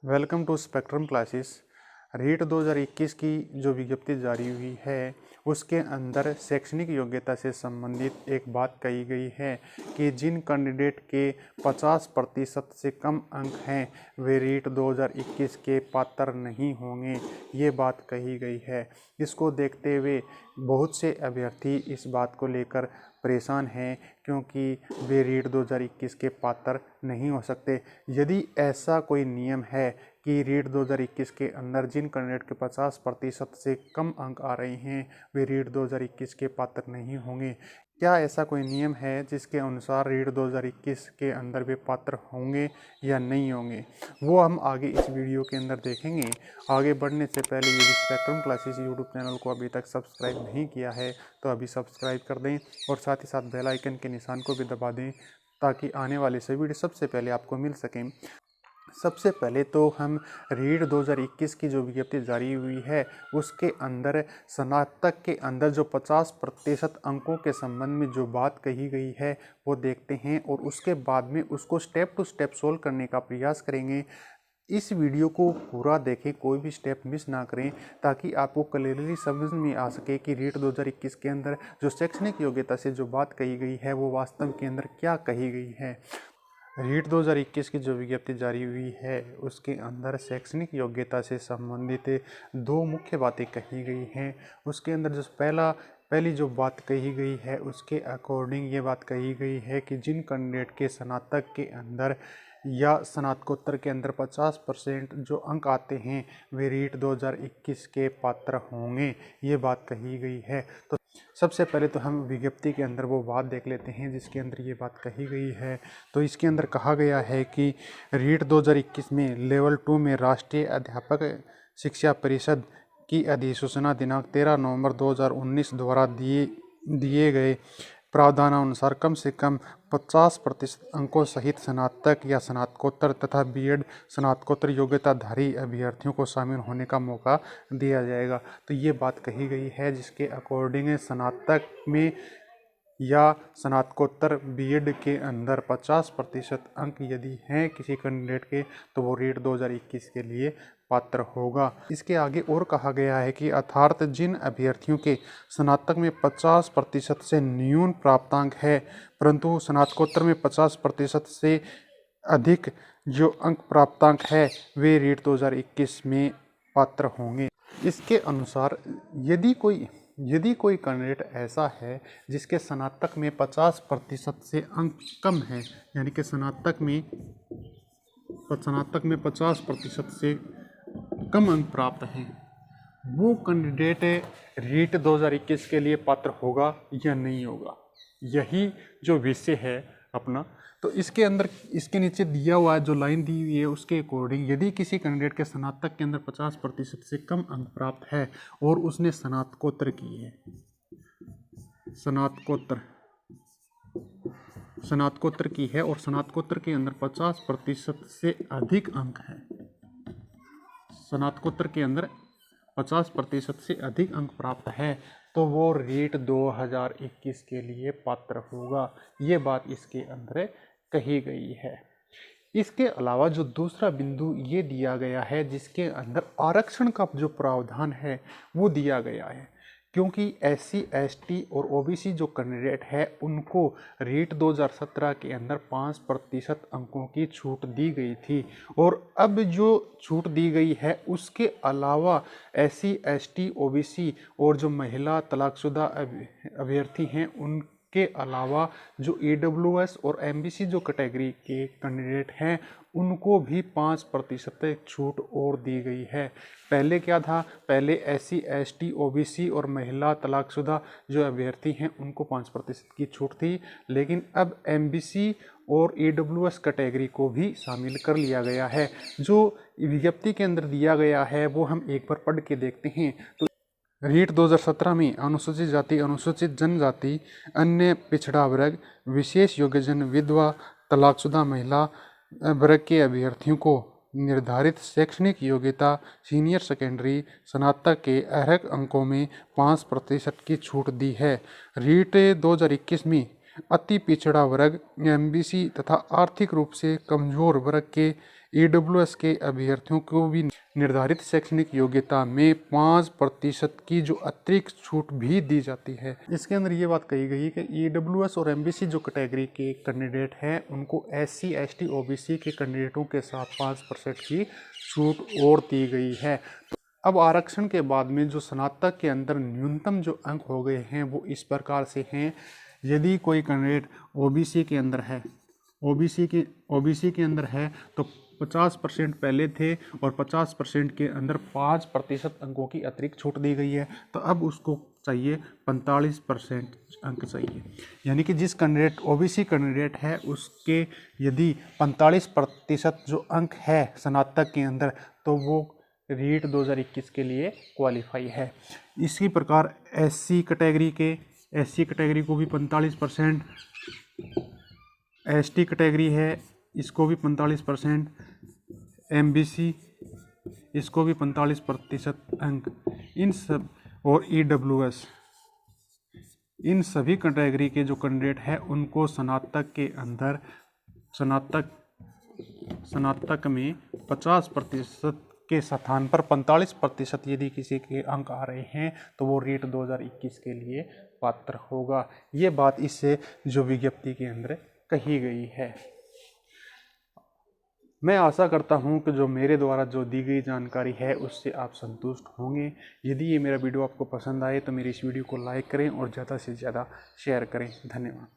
Welcome to spectrum classes. REET 2021 की जो विज्ञप्ति जारी हुई है उसके अंदर शैक्षणिक योग्यता से संबंधित एक बात कही गई है कि जिन कैंडिडेट के 50% से कम अंक हैं वे रीट 2021 के पात्र नहीं होंगे। ये बात कही गई है। इसको देखते हुए बहुत से अभ्यर्थी इस बात को लेकर परेशान हैं क्योंकि वे रीट 2021 के पात्र नहीं हो सकते। यदि ऐसा कोई नियम है कि रीट 2021 के अंदर जिन कैंडिडेट के 50% से कम अंक आ रहे हैं वे रीट 2021 के पात्र नहीं होंगे, क्या ऐसा कोई नियम है जिसके अनुसार रीट 2021 के अंदर वे पात्र होंगे या नहीं होंगे, वो हम आगे इस वीडियो के अंदर देखेंगे। आगे बढ़ने से पहले यदि स्पेक्ट्रम क्लासेस यूट्यूब चैनल को अभी तक सब्सक्राइब नहीं किया है तो अभी सब्सक्राइब कर दें और साथ ही साथ बेल आइकन के निशान को भी दबा दें ताकि आने वाले सभी वीडियो सबसे पहले आपको मिल सकें। सबसे पहले तो हम रीट 2021 की जो विज्ञप्ति जारी हुई है उसके अंदर स्नातक के अंदर जो 50% अंकों के संबंध में जो बात कही गई है वो देखते हैं और उसके बाद में उसको स्टेप टू स्टेप सोल्व करने का प्रयास करेंगे। इस वीडियो को पूरा देखें, कोई भी स्टेप मिस ना करें ताकि आपको क्लियरली समझ में आ सके कि रीट 2021 के अंदर जो शैक्षणिक योग्यता से जो बात कही गई है वो वास्तव के अंदर क्या कही गई है। रीट 2021 की जो विज्ञप्ति जारी हुई है उसके अंदर शैक्षणिक योग्यता से संबंधित दो मुख्य बातें कही गई हैं। उसके अंदर जो पहली जो बात कही गई है उसके अकॉर्डिंग ये बात कही गई है कि जिन कैंडिडेट के स्नातक के अंदर या स्नातकोत्तर के अंदर 50% जो अंक आते हैं वे रीट 2021 के पात्र होंगे, ये बात कही गई है। तो सबसे पहले तो हम विज्ञप्ति के अंदर वो बात देख लेते हैं जिसके अंदर ये बात कही गई है। तो इसके अंदर कहा गया है कि रीट 2021 में लेवल 2 में राष्ट्रीय अध्यापक शिक्षा परिषद की अधिसूचना दिनांक 13 नवंबर 2019 द्वारा दिए गए प्रावधानानुसार कम से कम 50% अंकों सहित स्नातक या स्नातकोत्तर तथा बीएड स्नातकोत्तर योग्यताधारी अभ्यर्थियों को शामिल होने का मौका दिया जाएगा। तो ये बात कही गई है जिसके अकॉर्डिंग स्नातक में या स्नातकोत्तर बीएड के अंदर 50% अंक यदि हैं किसी कैंडिडेट के तो वो रीट 2021 के लिए पात्र होगा। इसके आगे और कहा गया है कि अर्थात जिन अभ्यर्थियों के स्नातक में 50% से न्यून प्राप्तांक है परंतु स्नातकोत्तर में 50% से अधिक जो अंक प्राप्तांक है वे रीट 2021 में पात्र होंगे। इसके अनुसार यदि कोई कैंडिडेट ऐसा है जिसके स्नातक में 50% से अंक कम है, यानी कि स्नातक में 50% से कम अंक प्राप्त हैं, वो कैंडिडेट रीट 2021 के लिए पात्र होगा या नहीं होगा, यही जो विषय है अपना। तो इसके अंदर इसके नीचे दिया हुआ जो लाइन दी हुई है उसके अकॉर्डिंग यदि किसी कैंडिडेट के स्नातक के अंदर 50% से कम अंक प्राप्त है और उसने स्नातकोत्तर की है, स्नातकोत्तर की है और स्नातकोत्तर के अंदर 50% से अधिक अंक है, स्नातकोत्तर के अंदर 50% से अधिक अंक प्राप्त है तो वो रीट 2021 के लिए पात्र होगा। ये बात इसके अंदर कही गई है। इसके अलावा जो दूसरा बिंदु ये दिया गया है जिसके अंदर आरक्षण का जो प्रावधान है वो दिया गया है, क्योंकि SC ST और OBC जो कैंडिडेट है उनको रीट 2017 के अंदर 5% अंकों की छूट दी गई थी और अब जो छूट दी गई है उसके अलावा SC ST OBC और जो महिला तलाकशुदा अभ्यर्थी हैं उनके अलावा जो EWS और MBC जो कैटेगरी के कैंडिडेट हैं उनको भी 5% छूट और दी गई है। पहले क्या था, पहले SC ST OBC और महिला तलाकशुदा जो अभ्यर्थी हैं उनको 5% की छूट थी, लेकिन अब MBC और EWS कैटेगरी को भी शामिल कर लिया गया है। जो विज्ञप्ति के अंदर दिया गया है वो हम एक बार पढ़ के देखते हैं। तो रीट 2017 में अनुसूचित जाति, अनुसूचित जनजाति, अन्य पिछड़ा वर्ग, विशेष योग्यजन, विधवा, तलाकशुदा महिला वर्ग के अभ्यर्थियों को निर्धारित शैक्षणिक योग्यता सीनियर सेकेंडरी स्नातक के अर्हक अंकों में 5% की छूट दी है। रीट 2021 में अति पिछड़ा वर्ग, MBC तथा आर्थिक रूप से कमजोर वर्ग के EWS के अभ्यर्थियों को भी निर्धारित शैक्षणिक योग्यता में 5% की जो अतिरिक्त छूट भी दी जाती है। इसके अंदर ये बात कही गई कि EWS और MBC जो कैटेगरी के कैंडिडेट हैं उनको SC ST OBC के कैंडिडेटों के साथ 5% की छूट और दी गई है। अब आरक्षण के बाद में जो स्नातक के अंदर न्यूनतम जो अंक हो गए हैं वो इस प्रकार से हैं। यदि कोई कैंडिडेट OBC के अंदर है, OBC के अंदर है तो 50% पहले थे और 50% के अंदर 5% अंकों की अतिरिक्त छूट दी गई है। तो अब उसको चाहिए 45% अंक चाहिए, यानी कि जिस कैंडिडेट OBC कैंडिडेट है उसके यदि 45% जो अंक है स्नातक के अंदर तो वो रीट 2021 के लिए क्वालिफाई है। इसी प्रकार SC कैटेगरी को भी 45%, ST कैटेगरी है इसको भी 45%, MBC इसको भी 45% अंक, इन सब और EWS इन सभी कैटेगरी के जो कैंडिडेट हैं उनको स्नातक के अंदर स्नातक में 50% के स्थान पर 45% यदि किसी के अंक आ रहे हैं तो वो रीट 2021 के लिए पात्र होगा। ये बात इससे जो विज्ञप्ति के अंदर कही गई है। मैं आशा करता हूं कि जो मेरे द्वारा जो दी गई जानकारी है उससे आप संतुष्ट होंगे। यदि ये मेरा वीडियो आपको पसंद आए तो मेरी इस वीडियो को लाइक करें और ज़्यादा से ज़्यादा शेयर करें। धन्यवाद।